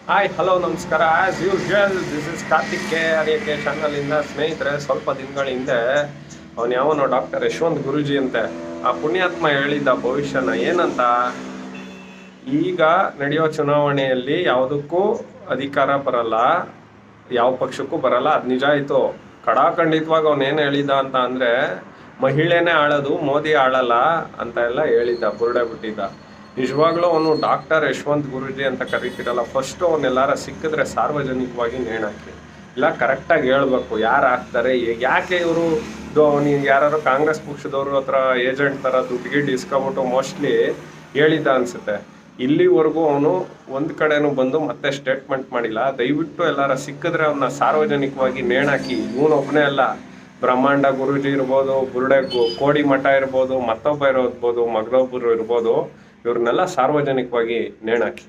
Hi hello ನಮಸ್ಕಾರ. As usual this is Karthik K R A K ಚಾನಲಿಂದ. ಸ್ನೇಹಿತರೆ, ಸ್ವಲ್ಪ ದಿನಗಳ ಹಿಂದೆ ಅವನು ಯಾವನೋ ಡಾಕ್ಟರ್ ಯಶವಂತ್ ಗುರೂಜಿ ಅಂತೆ, ಆ ಪುಣ್ಯಾತ್ಮ ಹೇಳಿದ್ದ ಭವಿಷ್ಯನ ಏನಂತ, ಈಗ ನಡೆಯೋ ಚುನಾವಣೆಯಲ್ಲಿ ಯಾವುದಕ್ಕೂ ಅಧಿಕಾರ ಬರಲ್ಲ, ಯಾವ ಪಕ್ಷಕ್ಕೂ ಬರಲ್ಲ. ಅದು ನಿಜ ಆಯಿತು. ಖಡಾಖಂಡಿತವಾಗಿ ಅವನೇನು ಹೇಳಿದ ಅಂತ ಅಂದರೆ, ಮಹಿಳೆನೇ ಆಳೋದು, ಮೋದಿ ಆಳಲ್ಲ ಅಂತ ಎಲ್ಲ ಹೇಳಿದ್ದ, ಬುರುಡೆ ಬಿಟ್ಟಿದ್ದ. ನಿಜವಾಗ್ಲೂ ಅವನು ಡಾಕ್ಟರ್ ಯಶವಂತ್ ಗುರೂಜಿ ಅಂತ ಕರಿತಿರಲ್ಲ, ಫಸ್ಟು ಅವನ್ನೆಲ್ಲಾರ ಸಿಕ್ಕಿದ್ರೆ ಸಾರ್ವಜನಿಕವಾಗಿ ನೇಣಾಕಿ, ಇಲ್ಲ ಕರೆಕ್ಟಾಗಿ ಹೇಳ್ಬೇಕು ಯಾರು ಹಾಕ್ತಾರೆ. ಯಾಕೆ ಇವರು ನೀವು ಯಾರು ಕಾಂಗ್ರೆಸ್ ಪಕ್ಷದವರು ಹತ್ರ ಏಜೆಂಟ್ ಥರ ದುಡ್ಡಿಗೆ ಇಸ್ಕೊಬಿಟ್ಟು ಮೋಸ್ಟ್ಲಿ ಹೇಳಿದ್ದ ಅನಿಸುತ್ತೆ. ಇಲ್ಲಿವರೆಗೂ ಅವನು ಒಂದು ಕಡೆನೂ ಬಂದು ಮತ್ತೆ ಸ್ಟೇಟ್ಮೆಂಟ್ ಮಾಡಿಲ್ಲ. ದಯವಿಟ್ಟು ಎಲ್ಲಾರ ಸಿಕ್ಕಿದ್ರೆ ಅವನ್ನ ಸಾರ್ವಜನಿಕವಾಗಿ ನೇಣಾಕಿ. ಇವನೊಬ್ಬನೇ ಅಲ್ಲ, ಬ್ರಹ್ಮಾಂಡ ಗುರೂಜಿ ಇರ್ಬೋದು, ಬುರುಡೆ ಕೋಡಿ ಮಠ ಇರ್ಬೋದು, ಮತ್ತೊಬ್ಬ ಇರ್ಬೋದು, ಮಗದೊಬ್ಬರು ಇರ್ಬೋದು, ಇವ್ರನ್ನೆಲ್ಲ ಸಾರ್ವಜನಿಕವಾಗಿ ನೇಣಾಕಿ.